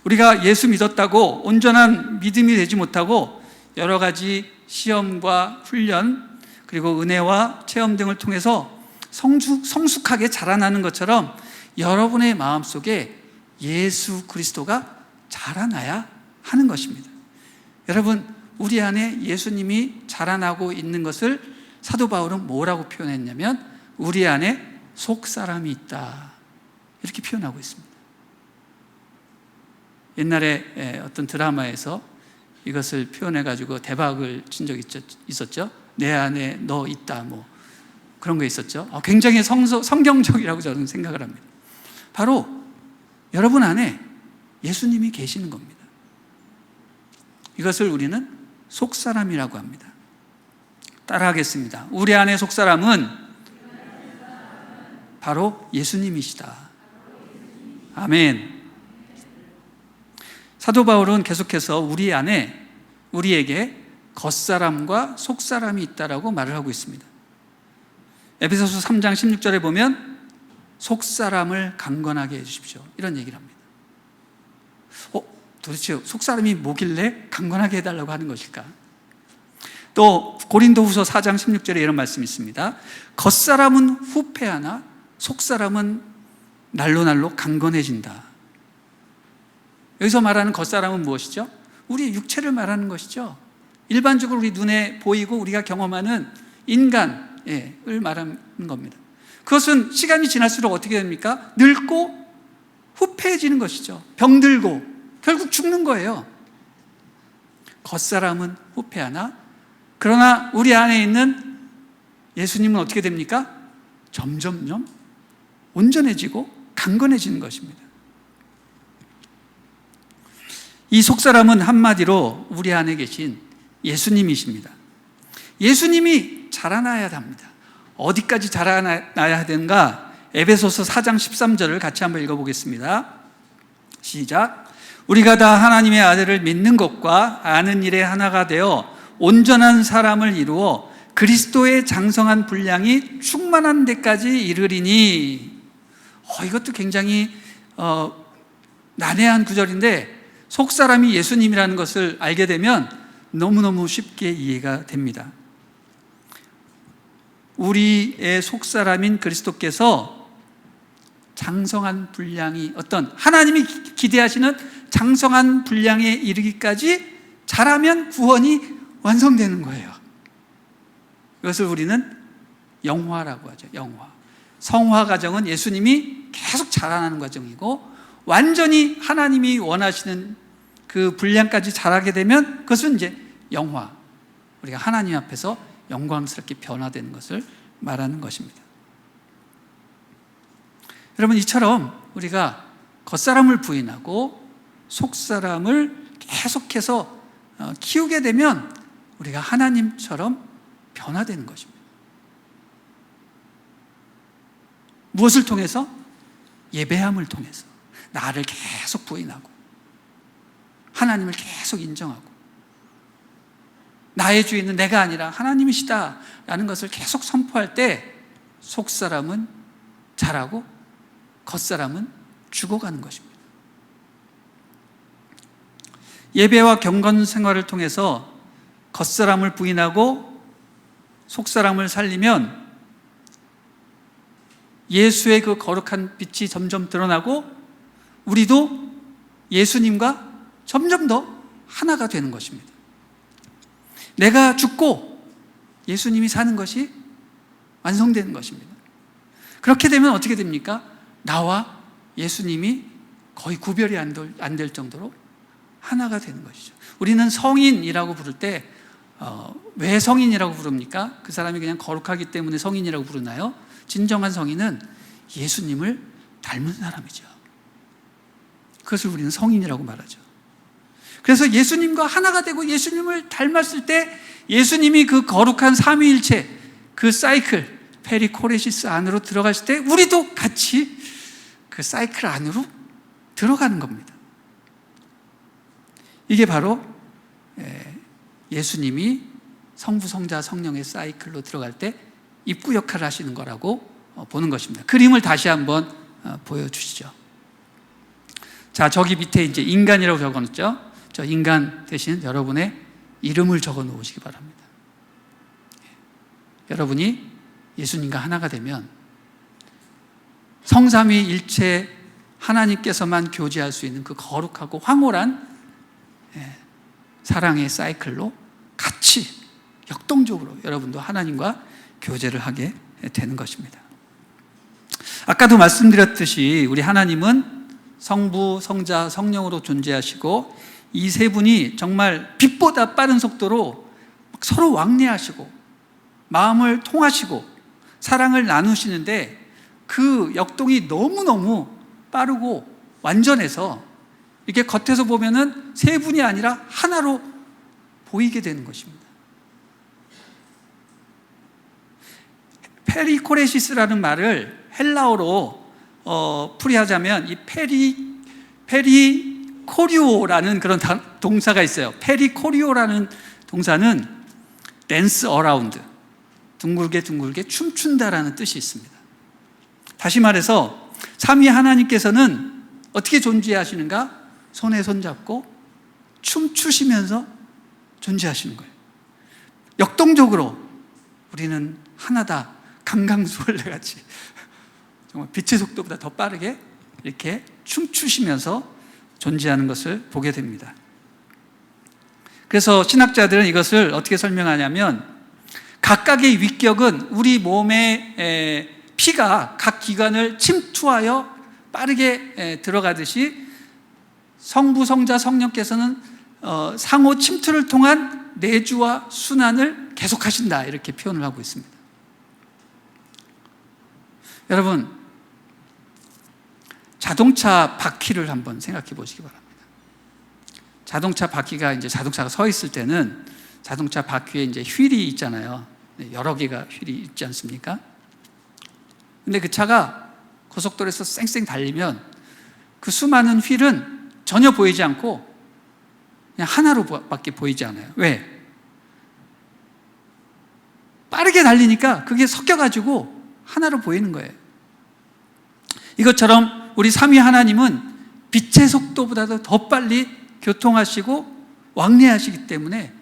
우리가 예수 믿었다고 온전한 믿음이 되지 못하고 여러 가지 시험과 훈련 그리고 은혜와 체험 등을 통해서 성숙하게 자라나는 것처럼 여러분의 마음속에 예수 그리스도가 자라나야 하는 것입니다. 여러분, 우리 안에 예수님이 자라나고 있는 것을 사도 바울은 뭐라고 표현했냐면 우리 안에 속사람이 있다, 이렇게 표현하고 있습니다. 옛날에 어떤 드라마에서 이것을 표현해가지고 대박을 친 적이 있었죠. 내 안에 너 있다, 뭐 그런 거 있었죠. 굉장히 성경적이라고 저는 생각을 합니다. 바로 여러분 안에 예수님이 계시는 겁니다. 이것을 우리는 속사람이라고 합니다. 따라하겠습니다. 우리 안에 속사람은 바로 예수님이시다. 아멘. 사도 바울은 계속해서 우리 안에 우리에게 겉사람과 속사람이 있다라고 말을 하고 있습니다. 에베소서 3장 16절에 보면 속사람을 강건하게 해주십시오, 이런 얘기를 합니다. 도대체 속사람이 뭐길래 강건하게 해달라고 하는 것일까? 또 고린도후서 4장 16절에 이런 말씀이 있습니다. 겉사람은 후패하나 속사람은 날로 날로 강건해진다. 여기서 말하는 겉사람은 무엇이죠? 우리 육체를 말하는 것이죠. 일반적으로 우리 눈에 보이고 우리가 경험하는 인간을 말하는 겁니다. 그것은 시간이 지날수록 어떻게 됩니까? 늙고 후패해지는 것이죠. 병들고 결국 죽는 거예요. 겉사람은 후패하나 그러나 우리 안에 있는 예수님은 어떻게 됩니까? 점점점 온전해지고 강건해지는 것입니다. 이 속사람은 한마디로 우리 안에 계신 예수님이십니다. 예수님이 자라나야 합니다. 어디까지 자라나야 되는가? 에베소서 4장 13절을 같이 한번 읽어보겠습니다. 시작. 우리가 다 하나님의 아들을 믿는 것과 아는 일에 하나가 되어 온전한 사람을 이루어 그리스도의 장성한 분량이 충만한 데까지 이르리니. 이것도 굉장히 난해한 구절인데 속사람이 예수님이라는 것을 알게 되면 너무너무 쉽게 이해가 됩니다. 우리의 속사람인 그리스도께서 장성한 분량이 어떤 하나님이 기대하시는 장성한 분량에 이르기까지 자라면 구원이 완성되는 거예요. 이것을 우리는 영화라고 하죠. 영화. 성화 과정은 예수님이 계속 자라나는 과정이고 완전히 하나님이 원하시는 그 분량까지 자라게 되면 그것은 이제 영화. 우리가 하나님 앞에서 영광스럽게 변화되는 것을 말하는 것입니다. 여러분, 이처럼 우리가 겉사람을 부인하고 속사람을 계속해서 키우게 되면 우리가 하나님처럼 변화되는 것입니다. 무엇을 통해서? 예배함을 통해서 나를 계속 부인하고 하나님을 계속 인정하고 나의 주인은 내가 아니라 하나님이시다 라는 것을 계속 선포할 때 속사람은 자라고 겉사람은 죽어가는 것입니다. 예배와 경건 생활을 통해서 겉사람을 부인하고 속사람을 살리면 예수의 그 거룩한 빛이 점점 드러나고 우리도 예수님과 점점 더 하나가 되는 것입니다. 내가 죽고 예수님이 사는 것이 완성되는 것입니다. 그렇게 되면 어떻게 됩니까? 나와 예수님이 거의 구별이 안 될 정도로 하나가 되는 것이죠. 우리는 성인이라고 부를 때 왜 성인이라고 부릅니까? 그 사람이 그냥 거룩하기 때문에 성인이라고 부르나요? 진정한 성인은 예수님을 닮은 사람이죠. 그것을 우리는 성인이라고 말하죠. 그래서 예수님과 하나가 되고 예수님을 닮았을 때 예수님이 그 거룩한 삼위일체 그 사이클 페리코레시스 안으로 들어갔을 때 우리도 같이 그 사이클 안으로 들어가는 겁니다. 이게 바로 예수님이 성부, 성자, 성령의 사이클로 들어갈 때 입구 역할을 하시는 거라고 보는 것입니다. 그림을 다시 한번 보여주시죠. 자, 저기 밑에 이제 인간이라고 적어놓죠. 저 인간 대신 여러분의 이름을 적어 놓으시기 바랍니다. 여러분이 예수님과 하나가 되면 성삼위일체 하나님께서만 교제할 수 있는 그 거룩하고 황홀한 사랑의 사이클로 같이 역동적으로 여러분도 하나님과 교제를 하게 되는 것입니다. 아까도 말씀드렸듯이 우리 하나님은 성부, 성자, 성령으로 존재하시고 이 세 분이 정말 빛보다 빠른 속도로 서로 왕래하시고 마음을 통하시고 사랑을 나누시는데 그 역동이 너무너무 빠르고 완전해서 이게 겉에서 보면은 세 분이 아니라 하나로 보이게 되는 것입니다. 페리코레시스라는 말을 헬라어로 풀이하자면 이 페리코리오라는 그런 동사가 있어요. 페리코리오라는 동사는 댄스 어라운드, 둥글게 둥글게 춤춘다라는 뜻이 있습니다. 다시 말해서 삼위 하나님께서는 어떻게 존재하시는가? 손에 손잡고 춤추시면서 존재하시는 거예요. 역동적으로 우리는 하나다, 강강수월래같이 정말 빛의 속도보다 더 빠르게 이렇게 춤추시면서 존재하는 것을 보게 됩니다. 그래서 신학자들은 이것을 어떻게 설명하냐면, 각각의 위격은 우리 몸의 피가 각 기관을 침투하여 빠르게 들어가듯이 성부, 성자, 성령께서는 상호 침투를 통한 내주와 순환을 계속하신다, 이렇게 표현을 하고 있습니다. 여러분, 자동차 바퀴를 한번 생각해 보시기 바랍니다. 자동차 바퀴가 이제 자동차가 서 있을 때는 자동차 바퀴에 이제 휠이 있잖아요. 여러 개가 휠이 있지 않습니까? 근데 그 차가 고속도로에서 쌩쌩 달리면 그 수많은 휠은 전혀 보이지 않고 그냥 하나로밖에 보이지 않아요. 왜? 빠르게 달리니까 그게 섞여가지고 하나로 보이는 거예요. 이것처럼 우리 삼위 하나님은 빛의 속도보다도 더 빨리 교통하시고 왕래하시기 때문에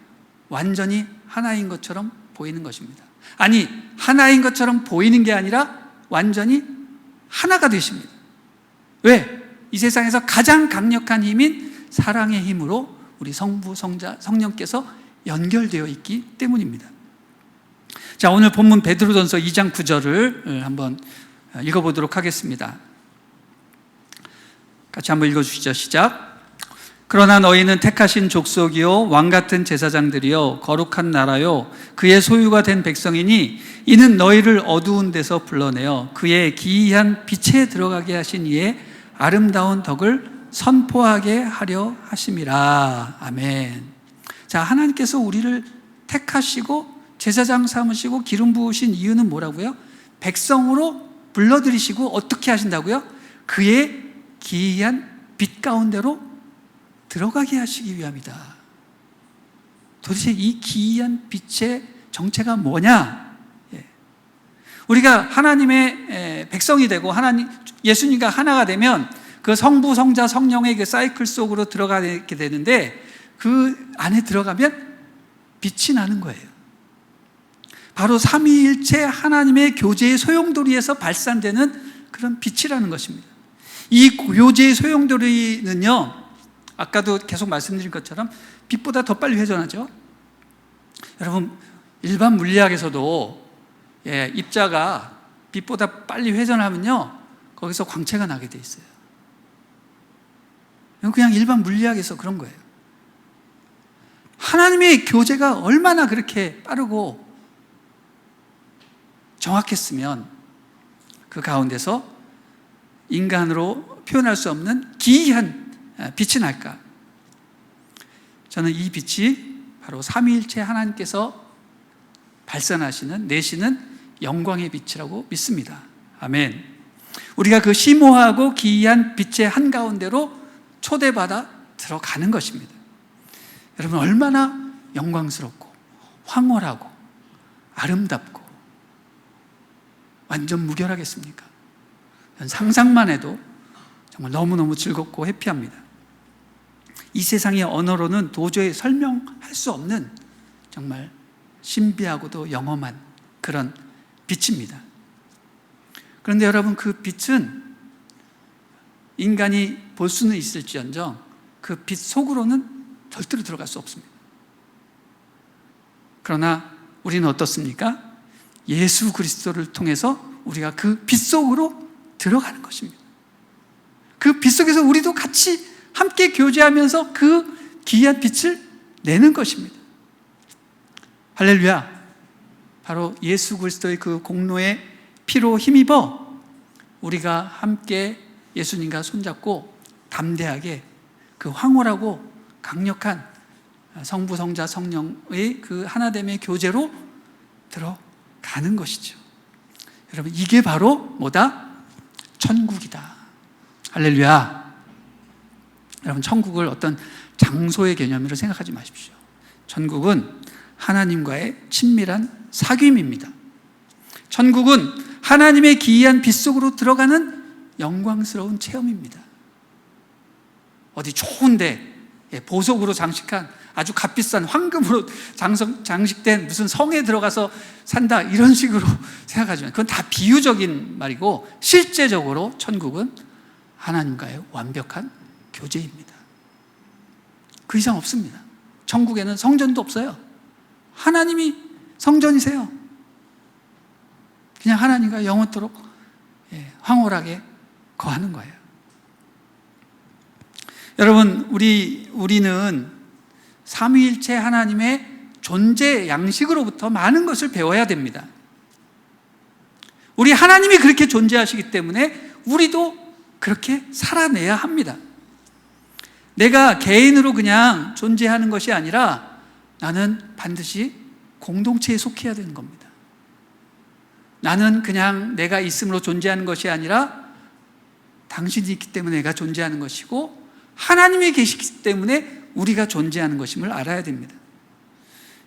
완전히 하나인 것처럼 보이는 것입니다. 아니, 하나인 것처럼 보이는 게 아니라 완전히 하나가 되십니다. 왜? 이 세상에서 가장 강력한 힘인 사랑의 힘으로 우리 성부, 성자, 성령께서 연결되어 있기 때문입니다. 자, 오늘 본문 베드로전서 2장 9절을 한번 읽어보도록 하겠습니다. 같이 한번 읽어주시죠. 시작. 그러나 너희는 택하신 족속이요 왕같은 제사장들이요 거룩한 나라요 그의 소유가 된 백성이니 이는 너희를 어두운 데서 불러내어 그의 기이한 빛에 들어가게 하신 이의 아름다운 덕을 선포하게 하려 하심이라. 아멘. 자, 하나님께서 우리를 택하시고 제사장 삼으시고 기름 부으신 이유는 뭐라고요? 백성으로 불러들이시고 어떻게 하신다고요? 그의 기이한 빛 가운데로 들어가게 하시기 위함이다. 도대체 이 기이한 빛의 정체가 뭐냐? 우리가 하나님의 백성이 되고 예수님과 하나가 되면 그 성부, 성자, 성령의 그 사이클 속으로 들어가게 되는데, 그 안에 들어가면 빛이 나는 거예요. 바로 삼위일체 하나님의 교제의 소용돌이에서 발산되는 그런 빛이라는 것입니다. 이 교제의 소용돌이는요, 아까도 계속 말씀드린 것처럼 빛보다 더 빨리 회전하죠. 여러분, 일반 물리학에서도 입자가 빛보다 빨리 회전하면요, 거기서 광채가 나게 돼 있어요. 그냥 일반 물리학에서 그런 거예요. 하나님의 교제가 얼마나 그렇게 빠르고 정확했으면 그 가운데서 인간으로 표현할 수 없는 기이한 빛이 날까? 저는 이 빛이 바로 삼위일체 하나님께서 발산하시는, 내시는 영광의 빛이라고 믿습니다. 아멘. 우리가 그 심오하고 기이한 빛의 한가운데로 초대받아 들어가는 것입니다. 여러분, 얼마나 영광스럽고 황홀하고 아름답고 완전 무결하겠습니까? 상상만 해도 정말 너무너무 즐겁고 해피합니다. 이 세상의 언어로는 도저히 설명할 수 없는 정말 신비하고도 영험한 그런 빛입니다. 그런데 여러분, 그 빛은 인간이 볼 수는 있을지언정 그 빛 속으로는 절대로 들어갈 수 없습니다. 그러나 우리는 어떻습니까? 예수 그리스도를 통해서 우리가 그 빛 속으로 들어가는 것입니다. 그 빛 속에서 우리도 같이 함께 교제하면서 그 기이한 빛을 내는 것입니다. 할렐루야. 바로 예수 그리스도의 그 공로의 피로 힘입어 우리가 함께 예수님과 손잡고 담대하게 그 황홀하고 강력한 성부, 성자, 성령의 그 하나됨의 교제로 들어가는 것이죠. 여러분, 이게 바로 뭐다? 천국이다. 할렐루야. 여러분, 천국을 어떤 장소의 개념으로 생각하지 마십시오. 천국은 하나님과의 친밀한 사귐입니다. 천국은 하나님의 기이한 빛 속으로 들어가는 영광스러운 체험입니다. 어디 좋은데 보석으로 장식한 아주 값비싼 황금으로 장식된 무슨 성에 들어가서 산다, 이런 식으로 생각하지만 그건 다 비유적인 말이고, 실제적으로 천국은 하나님과의 완벽한 교제입니다. 그 이상 없습니다. 천국에는 성전도 없어요. 하나님이 성전이세요. 그냥 하나님과 영원토록 황홀하게 거하는 거예요. 여러분, 우리는 삼위일체 하나님의 존재 양식으로부터 많은 것을 배워야 됩니다. 우리 하나님이 그렇게 존재하시기 때문에 우리도 그렇게 살아내야 합니다. 내가 개인으로 그냥 존재하는 것이 아니라 나는 반드시 공동체에 속해야 되는 겁니다. 나는 그냥 내가 있음으로 존재하는 것이 아니라 당신이 있기 때문에 내가 존재하는 것이고, 하나님이 계시기 때문에 우리가 존재하는 것임을 알아야 됩니다.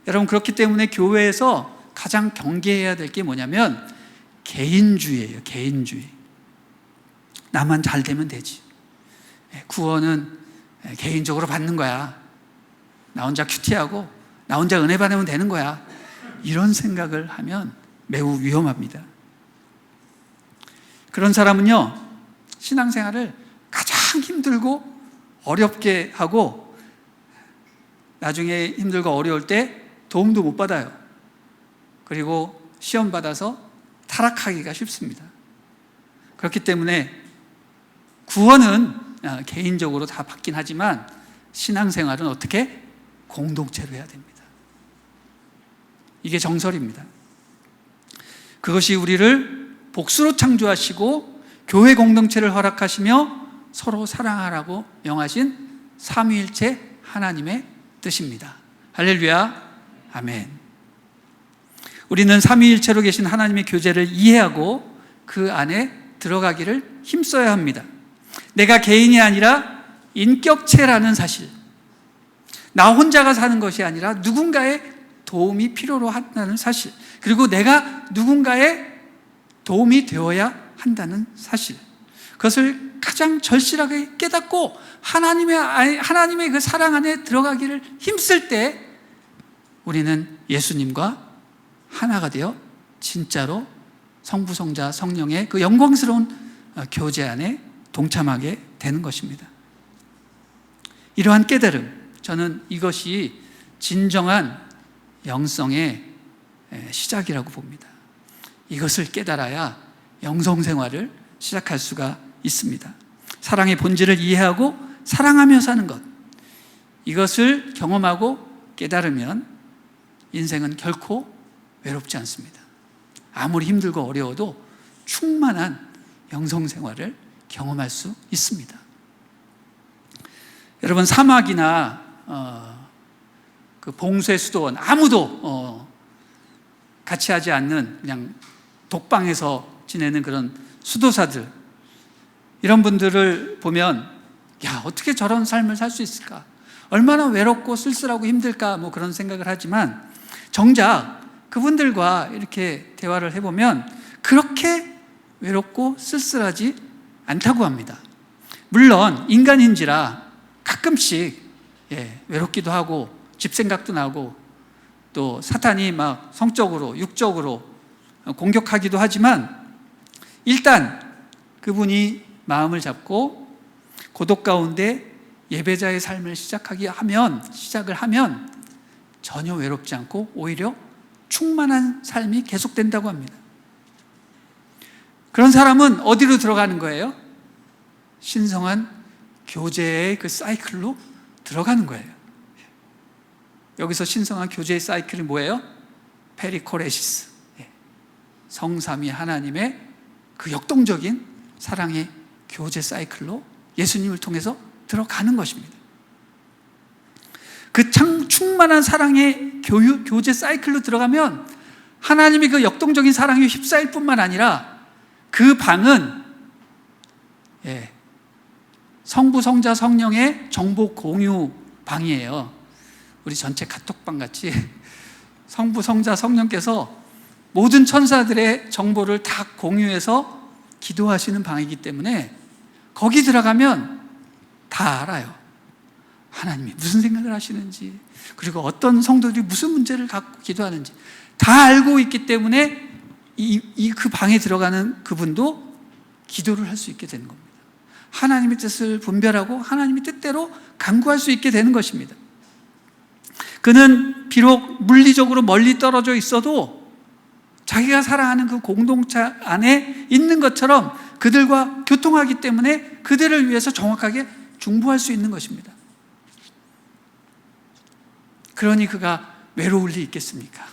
여러분, 그렇기 때문에 교회에서 가장 경계해야 될 게 뭐냐면 개인주의예요. 개인주의. 나만 잘 되면 되지. 구원은 개인적으로 받는 거야. 나 혼자 큐티하고 나 혼자 은혜 받으면 되는 거야. 이런 생각을 하면 매우 위험합니다. 그런 사람은요, 신앙생활을 가장 힘들고 어렵게 하고 나중에 힘들고 어려울 때 도움도 못 받아요. 그리고 시험 받아서 타락하기가 쉽습니다. 그렇기 때문에 구원은 개인적으로 다 받긴 하지만 신앙생활은 어떻게? 공동체로 해야 됩니다. 이게 정설입니다. 그것이 우리를 복수로 창조하시고 교회 공동체를 허락하시며 서로 사랑하라고 명하신 삼위일체 하나님의 뜻입니다. 할렐루야, 아멘. 우리는 삼위일체로 계신 하나님의 교제를 이해하고 그 안에 들어가기를 힘써야 합니다. 내가 개인이 아니라 인격체라는 사실, 나 혼자가 사는 것이 아니라 누군가의 도움이 필요로 한다는 사실, 그리고 내가 누군가의 도움이 되어야 한다는 사실, 그것을 가장 절실하게 깨닫고 하나님의 그 사랑 안에 들어가기를 힘쓸 때 우리는 예수님과 하나가 되어 진짜로 성부, 성자, 성령의 그 영광스러운 교제 안에 동참하게 되는 것입니다. 이러한 깨달음, 저는 이것이 진정한 영성의 시작이라고 봅니다. 이것을 깨달아야 영성생활을 시작할 수가 있습니다. 사랑의 본질을 이해하고 사랑하며 사는 것, 이것을 경험하고 깨달으면 인생은 결코 외롭지 않습니다. 아무리 힘들고 어려워도 충만한 영성생활을 경험할 수 있습니다. 여러분, 사막이나 그 봉쇄 수도원, 아무도 같이 하지 않는 그냥 독방에서 지내는 그런 수도사들, 이런 분들을 보면 야, 어떻게 저런 삶을 살 수 있을까? 얼마나 외롭고 쓸쓸하고 힘들까? 뭐 그런 생각을 하지만 정작 그분들과 이렇게 대화를 해보면 그렇게 외롭고 쓸쓸하지 않다고 합니다. 물론 인간인지라 가끔씩 외롭기도 하고 집생각도 나고 또 사탄이 막 성적으로 육적으로 공격하기도 하지만 일단 그분이 마음을 잡고 고독 가운데 예배자의 삶을 시작을 하면 전혀 외롭지 않고 오히려 충만한 삶이 계속된다고 합니다. 그런 사람은 어디로 들어가는 거예요? 신성한 교제의 그 사이클로 들어가는 거예요. 여기서 신성한 교제의 사이클이 뭐예요? 페리코레시스, 성삼위 하나님의 그 역동적인 사랑의 교제 사이클로 예수님을 통해서 들어가는 것입니다. 그 충만한 사랑의 교제 사이클로 들어가면 하나님이 그 역동적인 사랑에 휩싸일 뿐만 아니라 그 방은 성부, 성자, 성령의 정보 공유 방이에요. 우리 전체 카톡방 같이 성부, 성자, 성령께서 모든 천사들의 정보를 다 공유해서 기도하시는 방이기 때문에 거기 들어가면 다 알아요. 하나님이 무슨 생각을 하시는지, 그리고 어떤 성도들이 무슨 문제를 갖고 기도하는지 다 알고 있기 때문에 그 방에 들어가는 그분도 기도를 할 수 있게 되는 겁니다. 하나님의 뜻을 분별하고 하나님의 뜻대로 간구할 수 있게 되는 것입니다. 그는 비록 물리적으로 멀리 떨어져 있어도 자기가 사랑하는 그 공동체 안에 있는 것처럼 그들과 교통하기 때문에 그들을 위해서 정확하게 중보할 수 있는 것입니다. 그러니 그가 외로울 리 있겠습니까?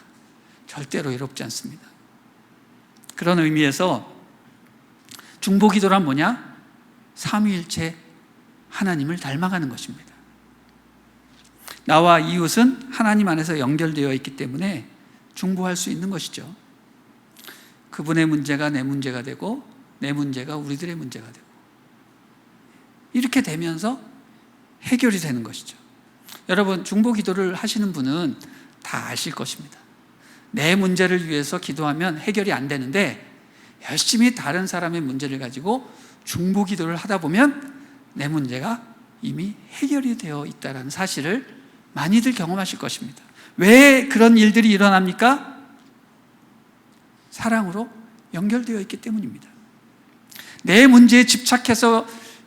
절대로 외롭지 않습니다. 그런 의미에서 중보기도란 뭐냐? 삼위일체 하나님을 닮아가는 것입니다. 나와 이웃은 하나님 안에서 연결되어 있기 때문에 중보할 수 있는 것이죠. 그분의 문제가 내 문제가 되고 내 문제가 우리들의 문제가 되고 이렇게 되면서 해결이 되는 것이죠. 여러분, 중보기도를 하시는 분은 다 아실 것입니다. 내 문제를 위해서 기도하면 해결이 안 되는데 열심히 다른 사람의 문제를 가지고 중보기도를 하다 보면 내 문제가 이미 해결이 되어 있다는 사실을 많이들 경험하실 것입니다. 왜 그런 일들이 일어납니까? 사랑으로 연결되어 있기 때문입니다. 내 문제에 집착해서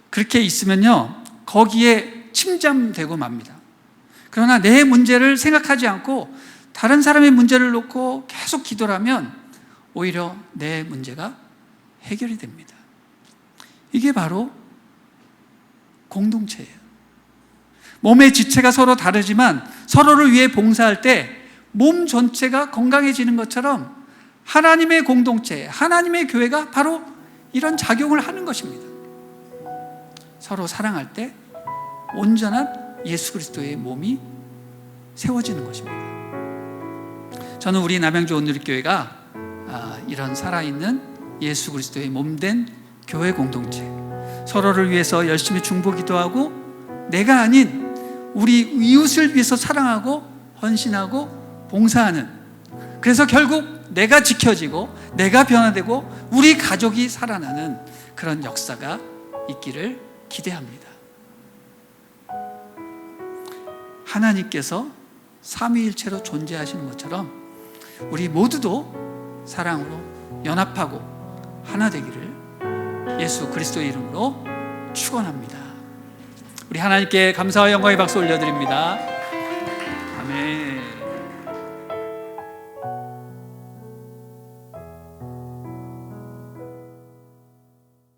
그렇게 있으면요, 거기에 침잠되고 맙니다. 그러나 내 문제를 생각하지 않고 다른 사람의 문제를 놓고 계속 기도를 하면 오히려 내 문제가 해결이 됩니다. 이게 바로 공동체예요. 몸의 지체가 서로 다르지만 서로를 위해 봉사할 때 몸 전체가 건강해지는 것처럼 하나님의 공동체, 하나님의 교회가 바로 이런 작용을 하는 것입니다. 서로 사랑할 때 온전한 예수 그리스도의 몸이 세워지는 것입니다. 저는 우리 남양주 온누리교회가 이런 살아있는 예수 그리스도의 몸된 교회 공동체, 서로를 위해서 열심히 중보기도하고 내가 아닌 우리 이웃을 위해서 사랑하고 헌신하고 봉사하는, 그래서 결국 내가 지켜지고 내가 변화되고 우리 가족이 살아나는 그런 역사가 있기를 기대합니다. 하나님께서 삼위일체로 존재하시는 것처럼 우리 모두도 사랑으로 연합하고 하나 되기를 예수 그리스도의 이름으로 축원합니다. 우리 하나님께 감사와 영광의 박수 올려드립니다. 아멘.